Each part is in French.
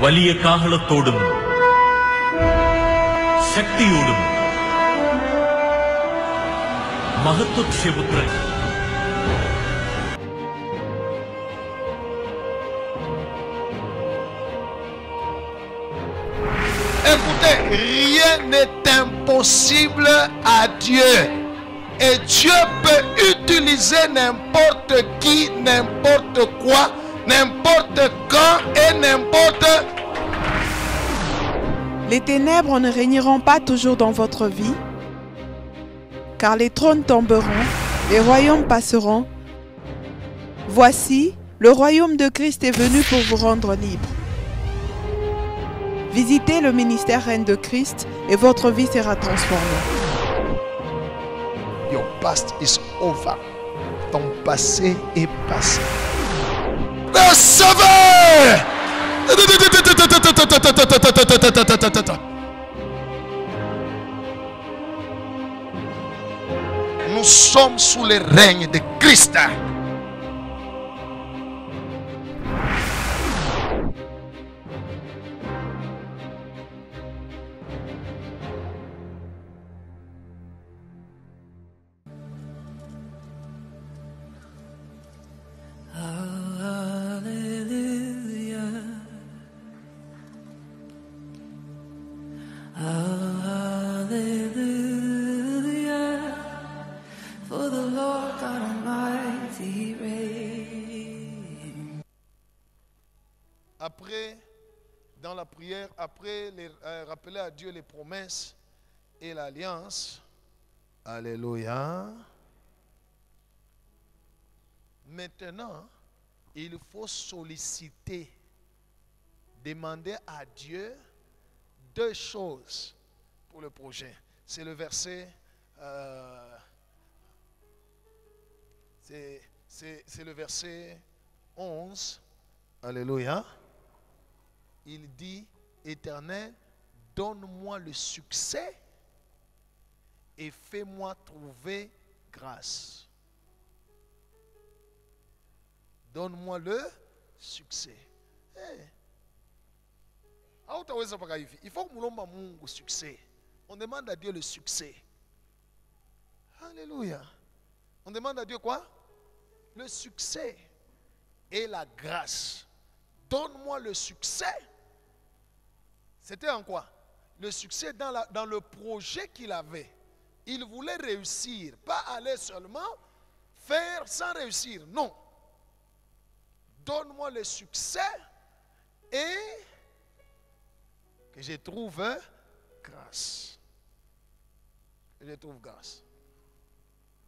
വലിയ കാഹളത്തോടും ശക്തിയോടും മഹത്വക്ഷേപുത്രൻ Écoutez, rien n'est impossible à Dieu. Et Dieu peut utiliser n'importe qui, n'importe quoi, n'importe quand et n'importe. Les ténèbres ne régneront pas toujours dans votre vie, car les trônes tomberont, les royaumes passeront. Voici, le royaume de Christ est venu pour vous rendre libre. Visitez le ministère Reine de Christ et votre vie sera transformée. Your past is over. Ton passé est passé. Recevez! Nous sommes sous le règne de Christ. Après, dans la prière, après rappeler à Dieu les promesses et l'alliance. Alléluia. Maintenant, il faut solliciter, demander à Dieu deux choses pour le projet. C'est le verset, c'est le verset 11. Alléluia. Il dit, Éternel, donne-moi le succès et fais-moi trouver grâce. Donne-moi le succès. Il faut que nous ayons le succès. On demande à Dieu le succès. Alléluia. On demande à Dieu quoi? Le succès et la grâce. Donne-moi le succès. C'était en quoi? Le succès dans le projet qu'il avait. Il voulait réussir, pas aller seulement faire sans réussir. Non. Donne-moi le succès et que je trouve grâce. Que je trouve grâce.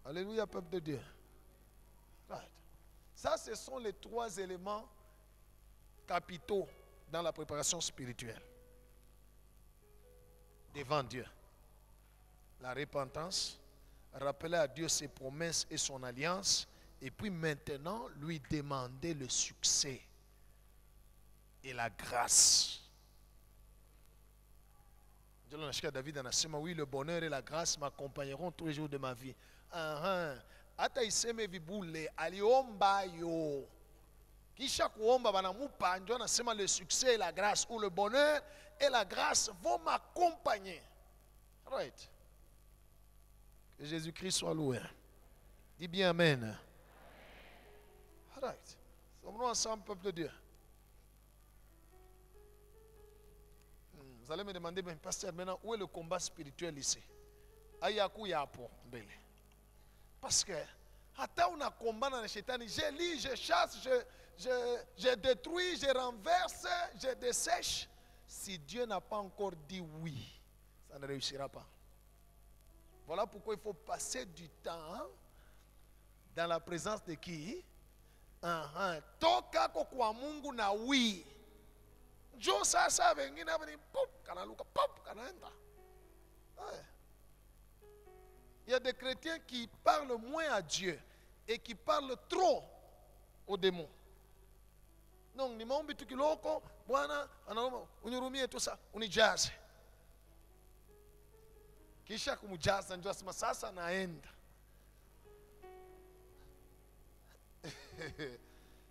Alléluia, peuple de Dieu. Right. Ça, ce sont les trois éléments capitaux dans la préparation spirituelle. Devant Dieu. La repentance, rappeler à Dieu ses promesses et son alliance, et puis maintenant lui demander le succès et la grâce. David anasema, oui, le bonheur et la grâce m'accompagneront tous les jours de ma vie. Hata iseme vibule aliomba yo. Kisha kuomba banamupa ndio anasema le succès et la grâce, ou le bonheur et la grâce vont m'accompagner. Right. Que Jésus-Christ soit loué. Dis bien amen. Right. Sommes-nous ensemble, peuple de Dieu? Vous allez me demander, mais pasteur, maintenant, où est le combat spirituel ici? Ayaku yapo mbele. Parce que, attends, on a combat dans le Satan. Je lis, je chasse, je détruis, je renverse, je dessèche. Si Dieu n'a pas encore dit oui, ça ne réussira pas. Voilà pourquoi il faut passer du temps dans la présence de qui? Toka kwa Mungu na oui. Jo sasa wengine hapa ni pop kanaluka pop kanaenda. Il y a des chrétiens qui parlent moins à Dieu et qui parlent trop aux démons. Donc ni maombi tu kiloko Bwana anaomba unirumie tu sasa unijaze. Kisha kumujaza ndio asema sasa naenda.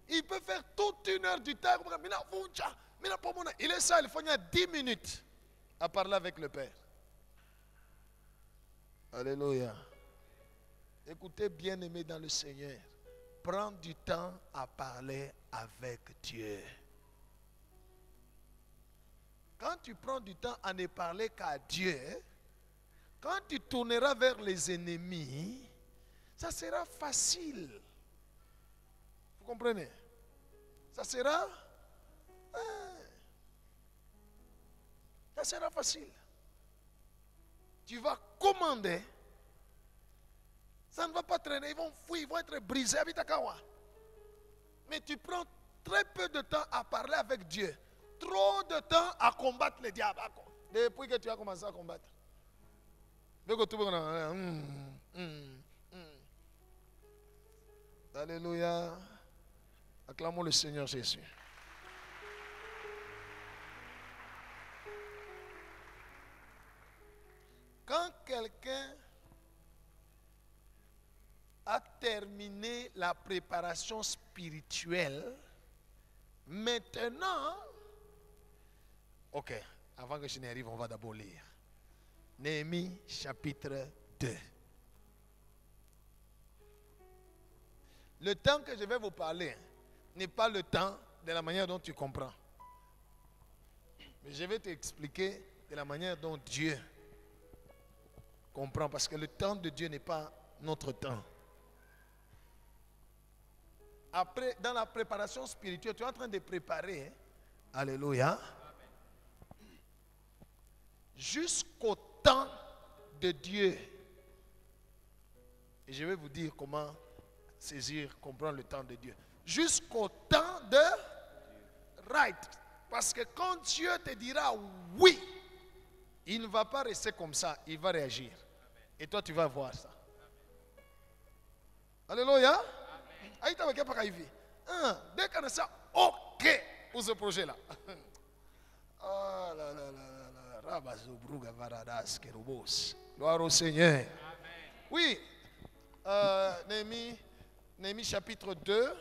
Il peut faire toute une heure du temps. Il est ça, il faut 10 minutes à parler avec le Père. Alléluia. Écoutez, bien-aimés dans le Seigneur, prends du temps à parler avec Dieu. Quand tu prends du temps à ne parler qu'à Dieu, quand tu tourneras vers les ennemis, ça sera facile. Vous comprenez? Ça sera facile. Tu vas commander. Ça ne va pas traîner. Ils vont fuir, ils vont être brisés. Mais tu prends très peu de temps à parler avec Dieu. Trop de temps à combattre le diable. Depuis que tu as commencé à combattre. Alléluia. Acclamons le Seigneur Jésus. Quand quelqu'un a terminé la préparation spirituelle, maintenant, ok, avant que je n'y arrive, on va d'abord lire. Néhémie chapitre 2. Le temps que je vais vous parler n'est pas le temps de la manière dont tu comprends. Mais je vais t'expliquer de la manière dont Dieu comprend. Parce que le temps de Dieu n'est pas notre temps. Après, dans la préparation spirituelle, tu es en train de préparer. Alléluia. Jusqu'au temps de Dieu. Et je vais vous dire comment saisir, comprendre le temps de Dieu. Jusqu'au temps de right. Parce que quand Dieu te dira oui, il ne va pas rester comme ça, il va réagir. Et toi, tu vas voir ça. Alléluia. Dès qu'on a ça, ok pour ce projet-là. Oh là là là là. Gloire au Seigneur. Oui. Néhémie chapitre 2.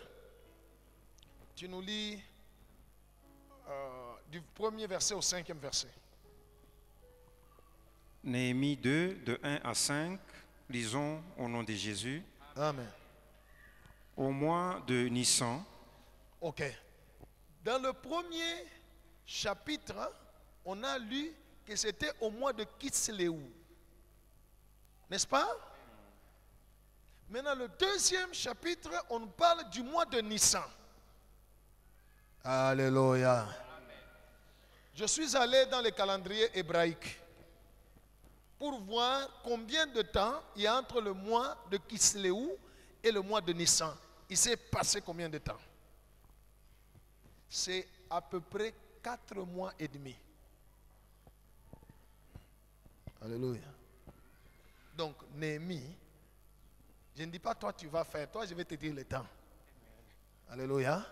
Tu nous lis du premier verset au 5e verset. Néhémie 2, de 1 à 5, lisons au nom de Jésus. Amen. Au mois de Nissan. Ok. Dans le premier chapitre, on a lu que c'était au mois de Kisléou. N'est-ce pas? Maintenant, le deuxième chapitre, on parle du mois de Nissan. Alléluia. Je suis allé dans le calendrier hébraïque pour voir combien de temps il y a entre le mois de Kisléou et le mois de Nissan. Il s'est passé combien de temps? C'est à peu près 4 mois et demi. Alléluia. Donc, Néhémie, je ne dis pas toi tu vas faire, toi je vais te dire le temps. Alléluia.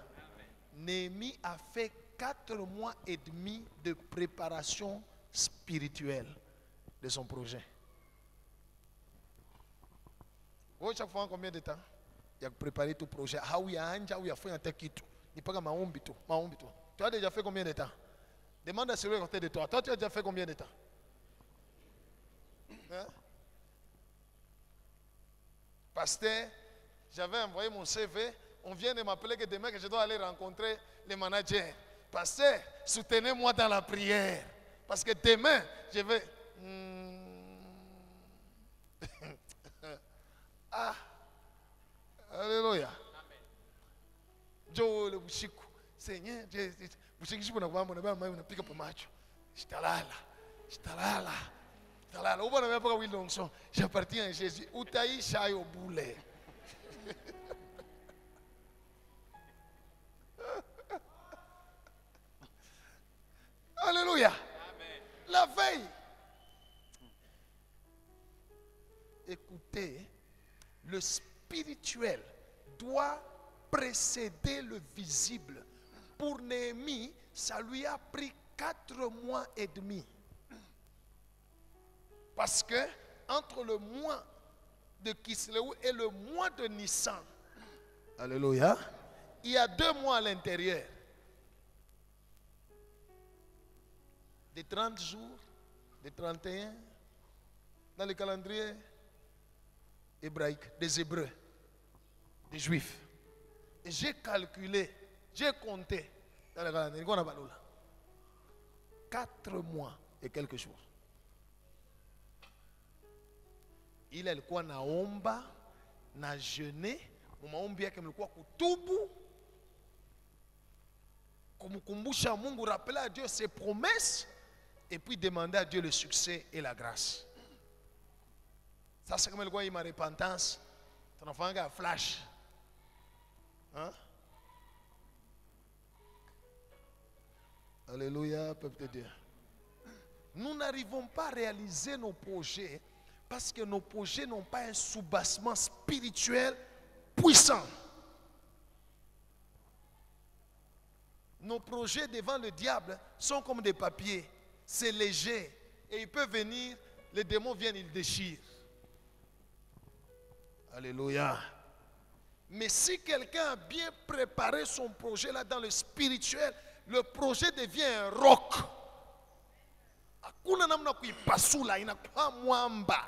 Néhémie a fait 4 mois et demi de préparation spirituelle de son projet. Oui, chaque fois, combien de temps? Il a préparé tout projet. Ah oui, il a fait un tekitu. Il pas maombi tout. Tu as déjà fait combien de temps? Demande à celui à côté de toi. Toi, tu as déjà fait combien de temps? Hein? Pasteur, j'avais envoyé mon CV. On vient de m'appeler que demain que je dois aller rencontrer les managers. Pasteur, soutenez-moi dans la prière. Parce que demain, je vais... Ah. Alléluia. Joe le bushiku. Seigneur, bushiku na kwamba na mama unapika pa macho. Shitalala. Uba na mapa Wilson. J'appartiens à Jésus. Utaï chai au boulet. Alléluia. La veille. Écoutez, le spirituel doit précéder le visible. Pour Néhémie, ça lui a pris 4 mois et demi. Parce que entre le mois de Kisléou et le mois de Nissan, alléluia, il y a 2 mois à l'intérieur. des 30 jours, des 31, dans le calendrier hébraïque, des Hébreux, des Juifs. Et j'ai calculé, j'ai compté dans le calendrier, 4 mois et quelques jours. Il alikuwa naomba na jeûner, maombi yake mlikuwa kutubu, kumkumbusha Mungu, rappeler à Dieu ses promesses et puis demander à Dieu le succès et la grâce. Ça c'est comme ilikuwa ma repentance, tunafanya flash. Hein? Alléluia, peuple de Dieu. Nous n'arrivons pas à réaliser nos projets parce que nos projets n'ont pas un soubassement spirituel puissant. Nos projets devant le diable sont comme des papiers. C'est léger. Et il peut venir, les démons viennent, ils déchirent. Alléluia. Mais si quelqu'un a bien préparé son projet là dans le spirituel, le projet devient un roc. Hakuna namna kuipasula, inakuwa mwamba.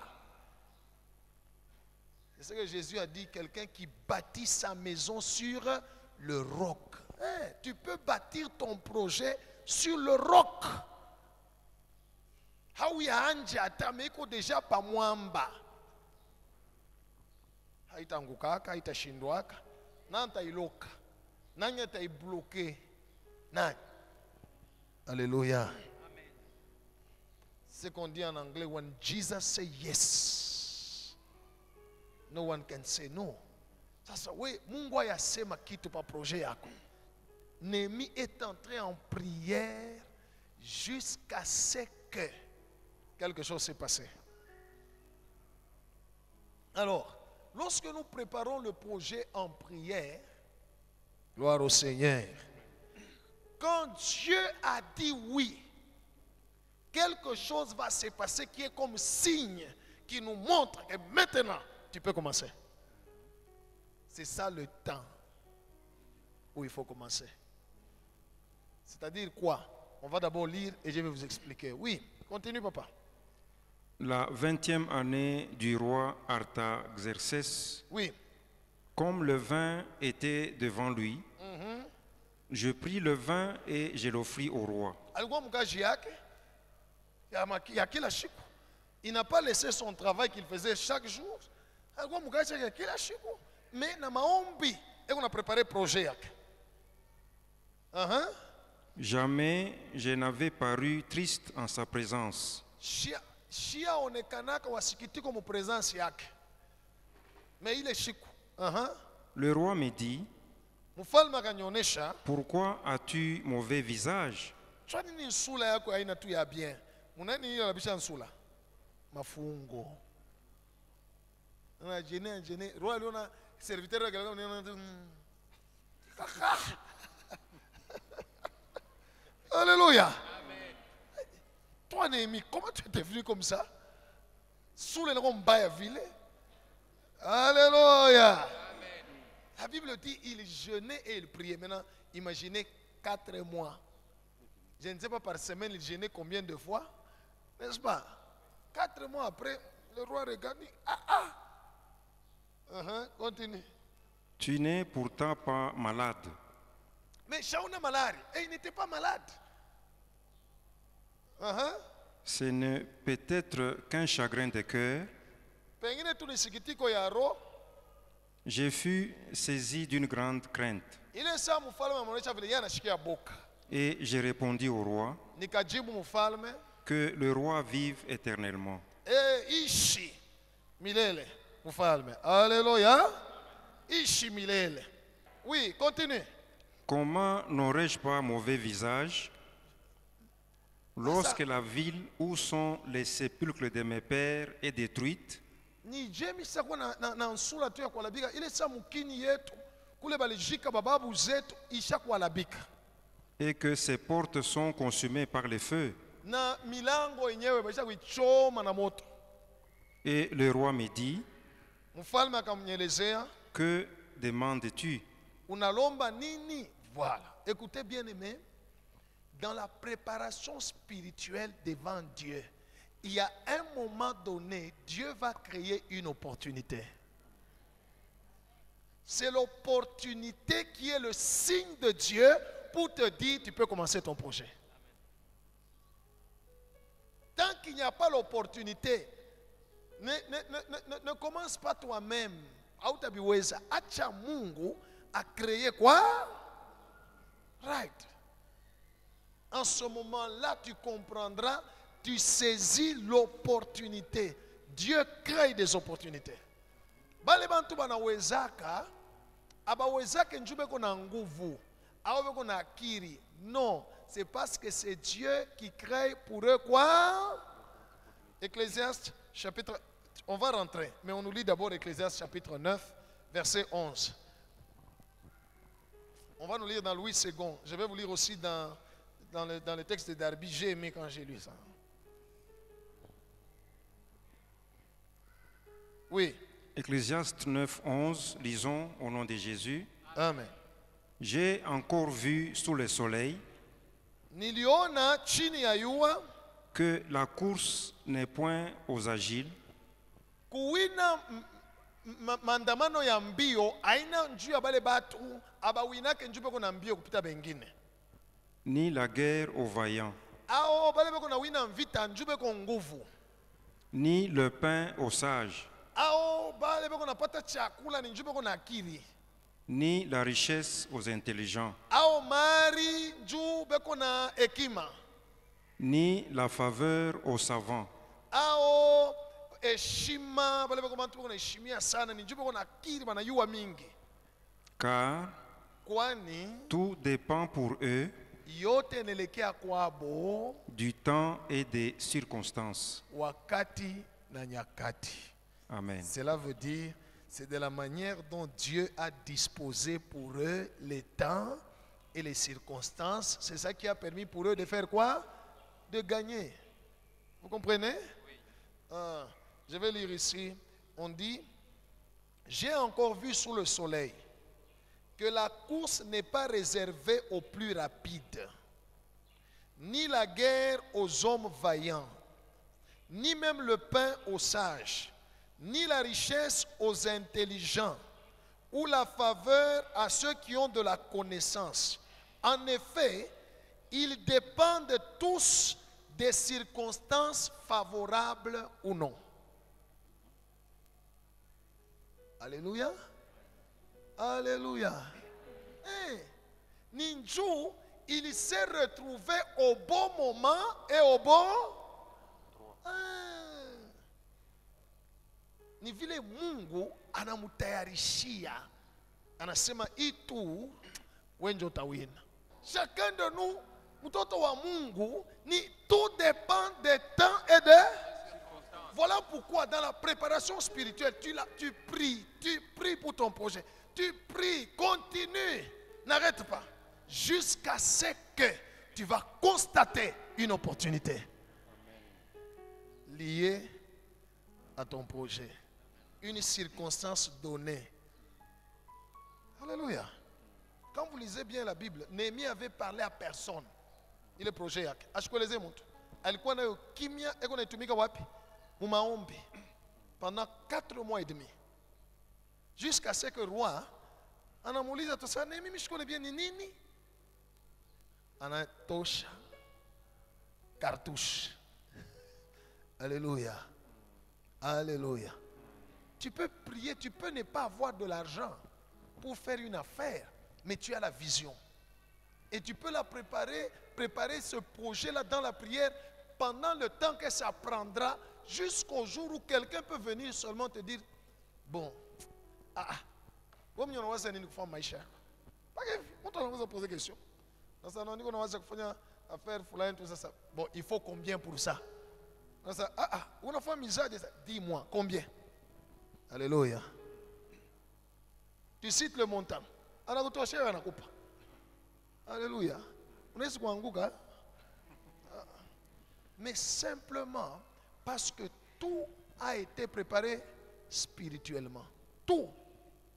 C'est ce que Jésus a dit, quelqu'un qui bâtit sa maison sur le roc. Tu peux bâtir ton projet sur le roc. Hauya anje atameko déjà pa mwamba. Haitangukaka, haitashindwaka. Nanta iloka. Nanya taibloqué. Nani. Alléluia. C'est ce qu'on dit en anglais, when Jesus say yes, no one can say no. Sasa we, Mungu ayasema kitu pa projet yako. Néhémie est entré en prière jusqu'à ce que quelque chose s'est passé. Alors, lorsque nous préparons le projet en prière, gloire au Seigneur, quand Dieu a dit oui, quelque chose va se passer qui est comme signe qui nous montre que maintenant tu peux commencer. C'est ça le temps où il faut commencer. C'est-à-dire quoi? On va d'abord lire et je vais vous expliquer. Oui, continue papa. La 20e année du roi Artaxerxès, Oui. comme le vin était devant lui, je pris le vin et je l'offris au roi. Alikuwa mkaji yake ya kila siku. Il n'a pas laissé son travail qu'il faisait chaque jour. Alikuwa mkaji yake ya kila siku. Mais na maombi, et on a préparé projet yake. Jamais je n'avais paru triste en sa présence. Shia onekanaka wasikitiko mu présence yake. Mais il est siku. Le roi me dit, Mfalme akanionyesha, pourquoi as-tu mauvais visage? chwa nini nsula yako haina tu ya bien? Munani hiyo anabisha nsula? Mafungo. Na jene. Roi aliona serviteur wake alikuwa Alléluia. Toi Néhémie, comment tu étais venu comme ça? Sous les mbaya ville. Alléluia. La Bible dit il jeûnait et il priait. Maintenant, imaginez 4 mois. Je ne sais pas par semaine il jeûnait combien de fois. N'est-ce pas? 4 mois après, le roi regarde. Continue. Tu n'es pourtant pas malade. Mais Shaoun est malade. Et il n'était pas malade. Ce n'est peut-être qu'un chagrin de cœur. Je fus saisi d'une grande crainte. Et j'ai répondu au roi que le roi vive éternellement. Alléluia. Oui, continue. Comment n'aurais-je pas mauvais visage lorsque la ville où sont les sépulcres de mes pères est détruite? Et que ses portes sont consumées par les feux. Et le roi me dit, que demandes-tu? Unalomba nini? Voilà. Écoutez bien aimé. dans la préparation spirituelle devant Dieu, il y a un moment donné, Dieu va créer une opportunité. C'est l'opportunité qui est le signe de Dieu pour te dire, tu peux commencer ton projet. Tant qu'il n'y a pas l'opportunité, ne commence pas toi-même. Hautabiweza. Acha Mungu a créé quoi? Right. En ce moment-là, tu comprendras, tu saisis l'opportunité. Dieu crée des opportunités. Bale bantu banawezaka, abawezake njube kona nguvu, awe kona akiri. Non, c'est parce que c'est Dieu qui crée pour eux quoi? Ecclésiaste chapitre, on va rentrer, mais on nous lit d'abord Ecclésiaste chapitre 9, verset 11. On va nous lire dans Louis II. Je vais vous lire aussi dans le texte de Darby. J'ai aimé quand j'ai lu ça. Oui. Ecclésiaste 9, 11, lisons au nom de Jésus. Amen. J'ai encore vu sous le soleil Niliona chini ya jua que la course n'est point aux agiles, kuwina maandamano ya mbio aina njuu ya bale batu abawinake njuu beko na mbio kupita bengine. ni la guerre aux vaillants, Ao bale beko na wina vita njuu beko nguvu. ni le pain aux sages, Ao bale beko na pata chakula ni njuu beko na akili. ni la richesse aux intelligents, Ao mari njuu beko na hekima. ni la faveur aux savants, Ao heshima bale beko bantu beko na heshimia sana ni njuu beko na akili bana yuwa mingi. car Kwani tout dépend pour eux yote nelekea kwabo du temps et des circonstances. wakati na nyakati. Amen. Cela veut dire, c'est de la manière dont Dieu a disposé pour eux les temps et les circonstances. C'est ça qui a permis pour eux de faire quoi? De gagner. Vous comprenez? Oui. Je vais lire ici. On dit, j'ai encore vu sous le soleil que la course n'est pas réservée aux plus rapides, ni la guerre aux hommes vaillants, ni même le pain aux sages, ni la richesse aux intelligents, ou la faveur à ceux qui ont de la connaissance. En effet, ils dépendent tous des circonstances favorables ou non. Alléluia. Alléluia. Ninjou, il s'est retrouvé au bon moment et au bon. Ni vile Mungu anamutayarishia, anasema itu wenjo tawina. Chacun de nous, mtoto wa Mungu, ni tout dépend des temps et des. Voilà pourquoi dans la préparation spirituelle, tu pries pour ton projet. Tu pries, continue, n'arrête pas. Jusqu'à ce que tu vas constater une opportunité liée à ton projet. Une circonstance donnée. Alléluia. Quand vous lisez bien la Bible, Néhémie avait parlé à personne. Il est projet yake. Ashkoleze mtu. Alikuwa nayo kimya, eko naitumika wapi? Mumaombi. Pendant 4 mois et demi. Jusqu'à ce que le roi anamuuliza tosana Néhémie, mimi shikole bien ni nini? Anatosha cartouche. Alléluia. Alléluia. Tu peux prier, tu peux ne pas avoir de l'argent pour faire une affaire, mais tu as la vision. Et tu peux la préparer ce projet-là dans la prière pendant le temps que ça prendra, jusqu'au jour où quelqu'un peut venir seulement te dire, bon, comme on va faire une fois maïcha. On va poser des questions. On va faire affaire fulani tout ça. Bon, il faut combien pour ça? On a fait misère de ça. Dis-moi, combien? Alléluia. Tu cites le montant. Alléluia. Mais simplement parce que tout a été préparé spirituellement. Tout.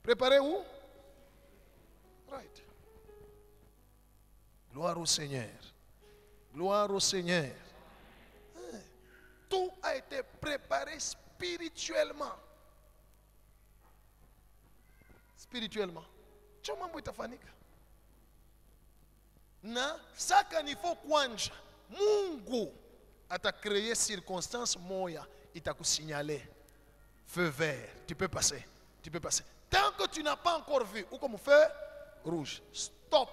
Préparé où? Right. Gloire au Seigneur. Gloire au Seigneur. Tout a été préparé spirituellement. Spirituellement. Tu mambo itafanyika. Na saka nifo kwanja Mungu atacréer circonstance moya itakusignaler feu vert, tu peux passer, tu peux passer. Tant que tu n'as pas encore vu ou comme feu rouge, stop.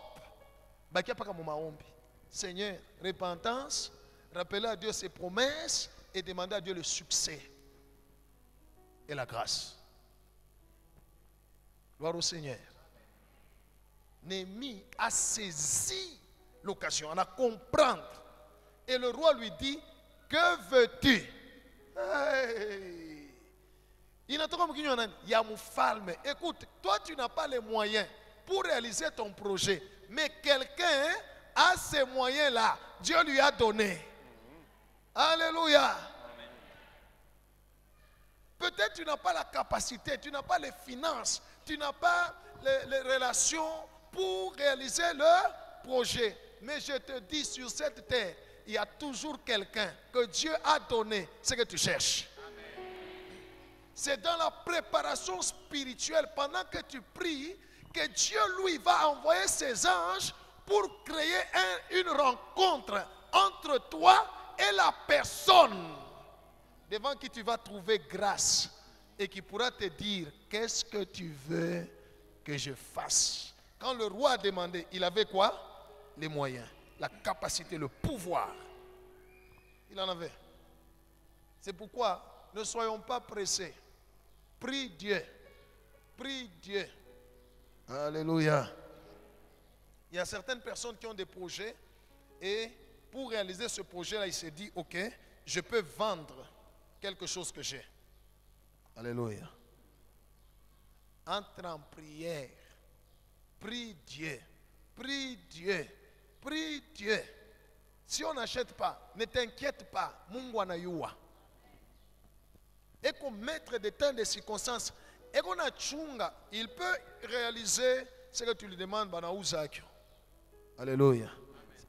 Bakia paka mu maombi. Seigneur, repentance, rappeler à Dieu ses promesses et demander à Dieu le succès et la grâce. Gloire au Seigneur. Néhémie a saisi l'occasion, on a comprendre. Et le roi lui dit, que veux-tu? Hey. Il n'a pas comme il y a Moufalme. Écoute, toi tu n'as pas les moyens pour réaliser ton projet. Mais quelqu'un a ces moyens-là. Dieu lui a donné. Alléluia. Peut-être tu n'as pas la capacité, tu n'as pas les finances, tu n'as pas les relations pour réaliser le projet. Mais je te dis, sur cette terre, il y a toujours quelqu'un que Dieu a donné ce que tu cherches. C'est dans la préparation spirituelle, pendant que tu pries, que Dieu, lui, va envoyer ses anges pour créer une rencontre entre toi et la personne devant qui tu vas trouver grâce et qui pourra te dire, qu'est-ce que tu veux que je fasse? Quand le roi a demandé, il avait quoi? Les moyens, la capacité, le pouvoir. Il en avait. C'est pourquoi ne soyons pas pressés. Prie Dieu. Prie Dieu. Alléluia. Il y a certaines personnes qui ont des projets et pour réaliser ce projet-là, il s'est dit, ok, je peux vendre quelque chose que j'ai. Alléluia. Entre en prière. Prie Dieu. Prie Dieu. Prie Dieu. Si on n'achète pas, ne t'inquiète pas. Mungu anayua. Et qu'on mette des temps de circonstances. Et qu'on a chunga. Il peut réaliser ce que tu lui demandes. Alléluia.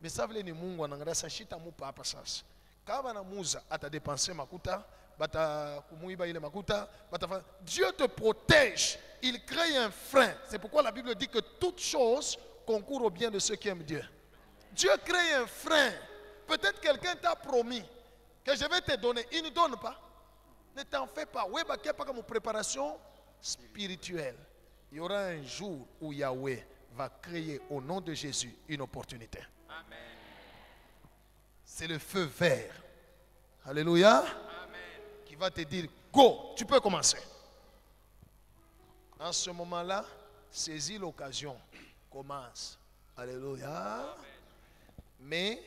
Mais ça veut dire que Mungu anangara sashita mu papa sasa. Kama na muza ata dépenser makuta, bata kumuiba ile makuta, bata. Dieu te protège. Il crée un frein. C'est pourquoi la Bible dit que toute chose concourt au bien de ceux qui aiment Dieu. Dieu crée un frein. Peut-être quelqu'un t'a promis que je vais te donner. Il ne donne pas. Ne t'en fais pas. Oui, bah, qu'il n'y a pas comme préparation spirituelle. Il y aura un jour où Yahweh va créer au nom de Jésus une opportunité. Amen. C'est le feu vert. Alléluia. Amen. Qui va te dire, go, tu peux commencer. En ce moment-là, saisis l'occasion. Commence. Alléluia. Amen. Mais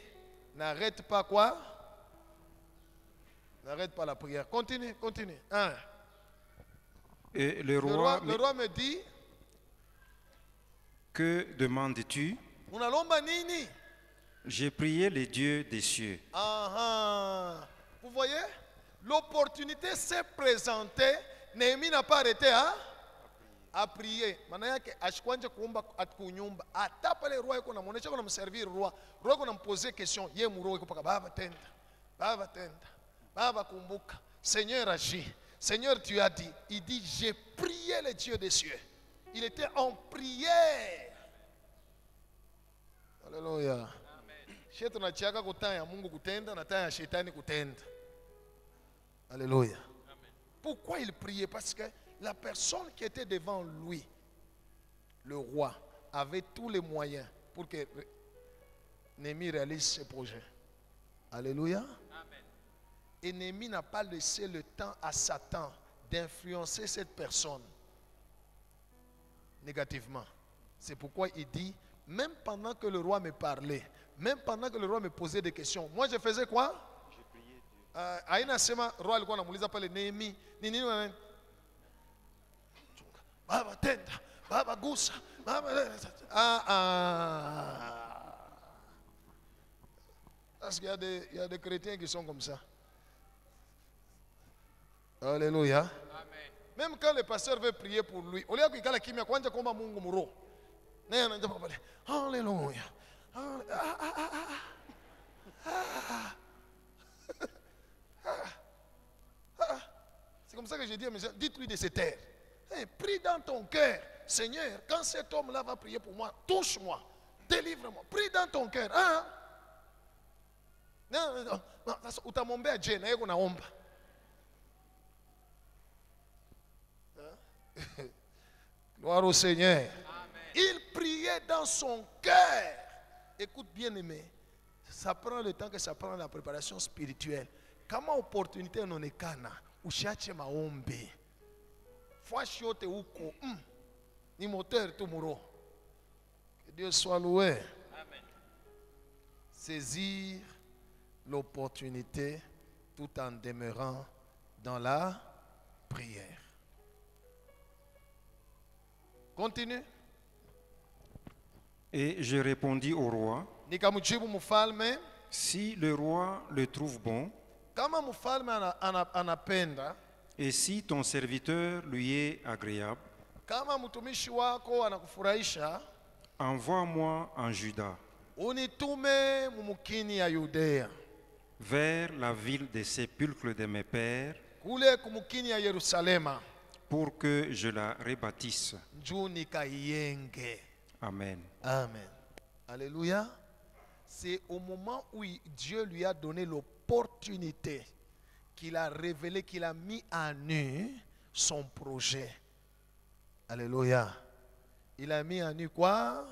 n'arrête pas quoi? N'arrête pas la prière. Continue, continue. Un. Et le roi me dit, que demandes-tu? J'ai prié les dieux des cieux. Vous voyez? L'opportunité s'est présentée. Néhémie n'a pas arrêté à prier. Manayake ashkwanje kuomba atkunyumba. Ata pale roi yuko namuonesha kuna mservir roi. Roi kuna mposer question. Ye muro yuko paka baba tenda. Baba tenda. Baba kumbuka. Seigneur agit. Seigneur, tu as dit. Il dit, j'ai prié les dieux des cieux. Il était en prière. Alléluia. Shetu nachiaka kutaya Mungu kutenda na taya shetani kutenda. Alléluia. Pourquoi il priait? Parce que la personne qui était devant lui, le roi, avait tous les moyens pour que Néhémie réalise ses projets. Alléluia. Amen. Et Néhémie n'a pas laissé le temps à Satan d'influencer cette personne négativement. C'est pourquoi il dit, même pendant que le roi me parlait, même pendant que le roi me posait des questions, moi je faisais quoi? Je priais Dieu. Aina sema roi alikuwa anamuuliza pale Néhémie, nini wewe? Baba tenda, baba gusa, baba Parce qu'il y a des chrétiens qui sont comme ça. Alléluia. Amen. Même quand le pasteur veut prier pour lui, au lieu qu'il kala kimya kwanja komba Mungu muro. Naye anaanza pale. Alléluia. comme ça que j'ai dit à mes gens, dites-lui de se taire. Hey, prie dans ton cœur. Seigneur, quand cet homme-là va prier pour moi, touche-moi, délivre-moi. Prie dans ton cœur. Hein? Non, utamwombea je na yeye naomba. Gloire au Seigneur. Amen. Il priait dans son cœur. Écoute bien aimé, ça prend le temps que ça prend la préparation spirituelle. Kama opportunité inaonekana, usiache maombi. Fwashi yote huko, ni moteur tu muro. Que Dieu soit loué. Amen. Saisir l'opportunité tout en demeurant dans la prière. Continue. Et je répondis au roi, Nikamjibu mfalme, si le roi le trouve bon, kama mfalme anapenda, et si ton serviteur lui est agréable, kama mtumishi wako anakufurahisha, envoie-moi en Juda, unitume mumukini ya Yudea, vers la ville des sépulcres de mes pères, kule kumukini ya Yerusalema, pour que je la rebâtisse. njoo nikaienge. Amen. Amen. Alléluia. C'est au moment où Dieu lui a donné l'opportunité qu'il a révélé, qu'il a mis en nu son projet. Alléluia. Il a mis en nu quoi?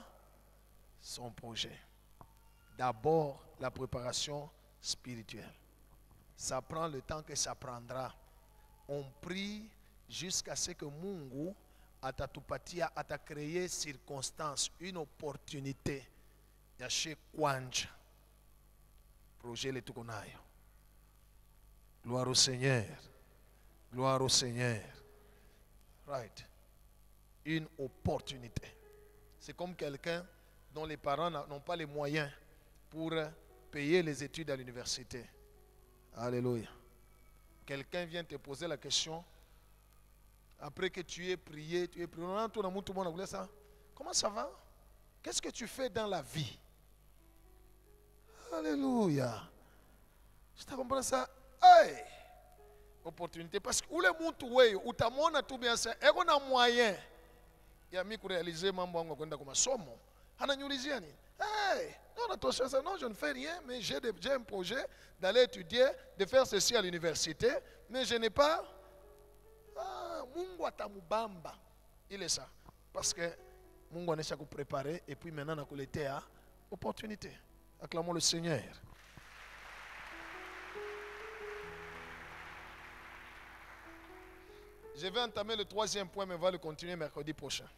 Son projet. D'abord, la préparation spirituelle. Ça prend le temps que ça prendra. On prie jusqu'à ce que Mungu atatupatia, atacréer circonstance, une opportunité ya chez kwanja projet le tukonayo. Gloire au Seigneur, gloire au Seigneur. Right, une opportunité. C'est comme quelqu'un dont les parents n'ont pas les moyens pour payer les études à l'université. Alléluia. Quelqu'un vient te poser la question. Après que tu aies prié, comment ça va? Qu'est-ce que tu fais dans la vie? Alléluia. Je te comprends ça. Hey! Opportunité. Parce que où le monde où tu as tout bien ça, et on a moyen. Il y a mis pour réaliser mambo wangu kwenda kwa masomo. Ananiulizia nini? Hey! Non, attention ça, non, je ne fais rien, mais j'ai un projet d'aller étudier, de faire ceci à l'université, mais je n'ai pas. Mungu atamubamba. Il est ça. Parce que Mungu anesha préparer et puis maintenant nakuletea opportunité. Acclamons le Seigneur. Je vais entamer le troisième point, mais on va le continuer mercredi prochain.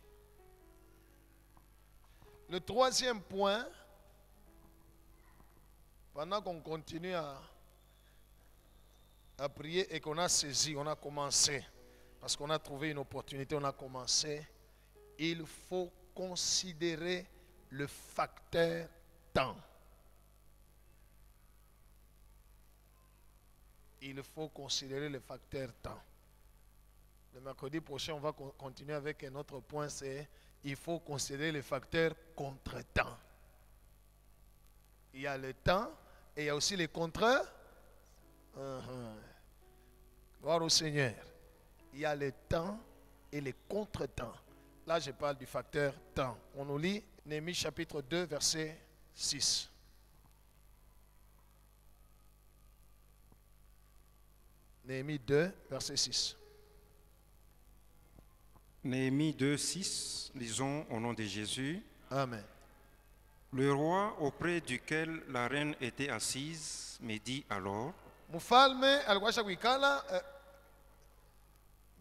Le troisième point, pendant qu'on continue à prier et qu'on a saisi, on a commencé. Parce qu'on a trouvé une opportunité, on a commencé. Il faut considérer le facteur temps. Il faut considérer le facteur temps. Le mercredi prochain, on va continuer avec un autre point, c'est il faut considérer le facteur contre-temps. Il y a le temps et il y a aussi les contre. Gloire au Seigneur. Il y a le temps et les contre-temps. Là, je parle du facteur temps. On nous lit Néhémie chapitre 2, verset 6. Néhémie 2, verset 6. Néhémie 2, 6, lisons au nom de Jésus. Amen. Le roi auprès duquel la reine était assise me dit alors, Mfalme alikuwa kuikala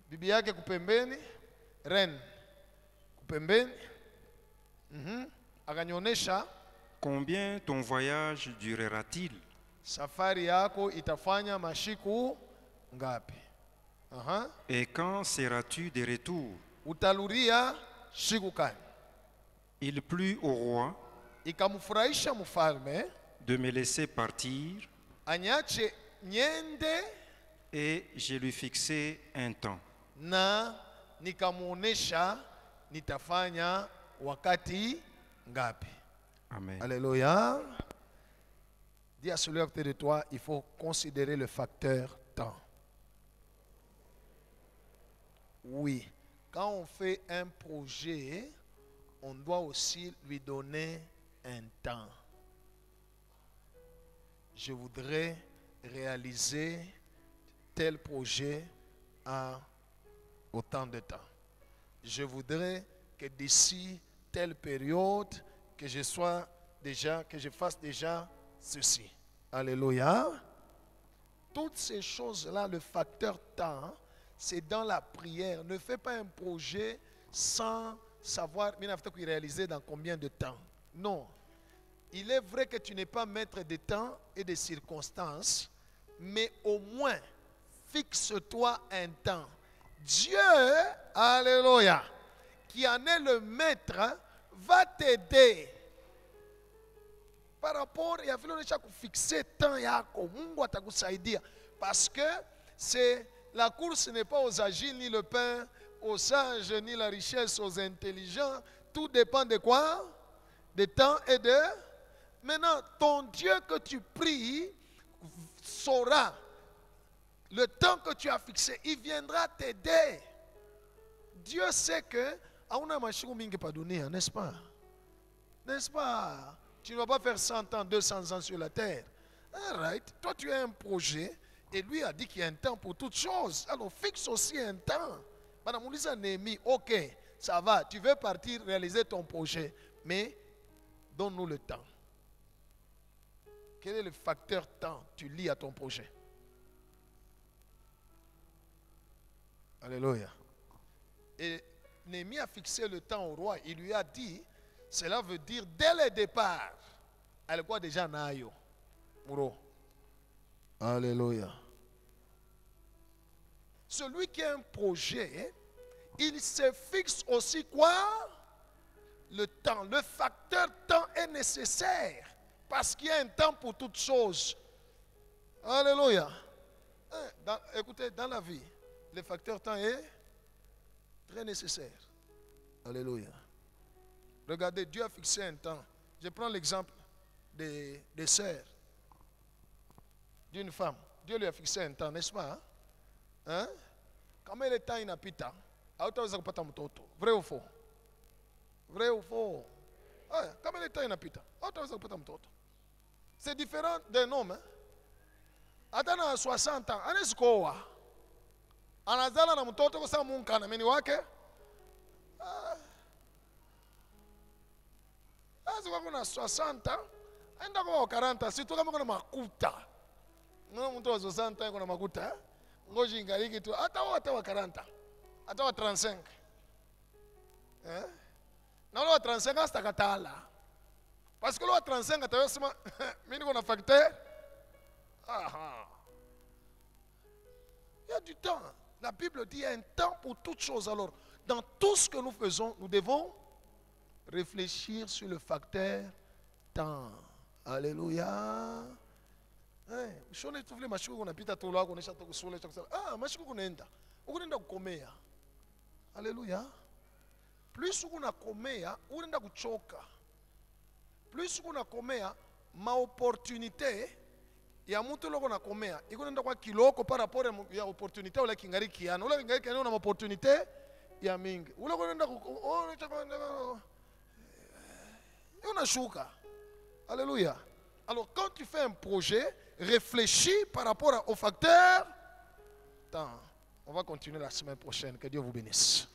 bibi yake kupembeni, reine kupembeni. Akanyonyesha, combien ton voyage durera-t-il? Safari yako itafanya mashiku ngapi? Et quand seras-tu de retour? Utaluria shiku kani? Il plut au roi Ikamfurahisha mfalme de me laisser partir, anyache nyende, et je lui fixai un temps. na nikamuonesha nitafanya wakati ngapi. Amen. Alléluia. Dis à celui à côté de toi, il faut considérer le facteur temps. Oui. Quand on fait un projet, on doit aussi lui donner un temps. Je voudrais réaliser tel projet en autant de temps. Je voudrais que d'ici telle période, que je fasse déjà ceci. Alléluia. Toutes ces choses-là, le facteur temps, c'est dans la prière. Ne fais pas un projet sans savoir réaliser dans combien de temps. Non. Il est vrai que tu n'es pas maître des temps et des circonstances, mais au moins, fixe-toi un temps. Dieu, alléluia, qui en est le maître, va t'aider. Par rapport, il y a fixer temps, parce que la course n'est pas aux agiles, ni le pain, aux sages, ni la richesse, aux intelligents. Tout dépend de quoi? De temps et de... Maintenant, ton Dieu que tu pries saura le temps que tu as fixé. Il viendra t'aider. Dieu sait que n'est-ce pas? N'est-ce pas? Tu ne vas pas faire 100 ans, 200 ans sur la terre. Alright. Toi, tu as un projet et lui a dit qu'il y a un temps pour toutes choses. Alors, fixe aussi un temps. Madame Moulisa Némi, ok, ça va. Tu veux partir réaliser ton projet, mais donne-nous le temps. Quel est le facteur temps tu lis à ton projet? Alléluia. Et Némi a fixé le temps au roi. Il lui a dit, cela veut dire dès le départ. Elle quoi déjà nayo. Mouro. Alléluia. Celui qui a un projet, il se fixe aussi quoi? Le temps. Le facteur temps est nécessaire. Parce qu'il y a un temps pour toutes choses. Alléluia. Écoutez, dans la vie, le facteur temps est très nécessaire. Alléluia. Regardez, Dieu a fixé un temps. Je prends l'exemple des sœurs d'une femme. Dieu lui a fixé un temps, n'est-ce pas? Hein? Quand il est temps inapita, vrai ou faux? Vrai ou faux? Quand il est temps inapita, c'est différent d'un homme. Atana 60 ans, anaskoa. Anazala na mtoto kwa sababu munkana meni wake. Azwa kuna 60, aenda kwa 40, si tu kama kuna makuta. Ngo mtu wa 60 kuna makuta. Ngoji ngaliki tu hata wa 40. Hata wa 35. Na wale wa 35 hasta katala. Parce que le wa 35 atayosema mimi niko na facteur. Il y a du temps. La Bible dit qu'il y a un temps pour toutes choses. Alors, dans tout ce que nous faisons, nous devons réfléchir sur le facteur temps. Alléluia. Alléluia. Plus unakomea, unaenda kuchoka. Plus unakomea, ma opportunité ya mtu loko nakomea iko nenda kwa kiloko par rapport ya opportunité ule kingari kiana ule kingari kiana una opportunité ya mingi ule kwenda unashuka. Alléluia. Alors quand tu fais un projet, réfléchis par rapport au facteur temps. On va continuer la semaine prochaine. Que Dieu vous bénisse.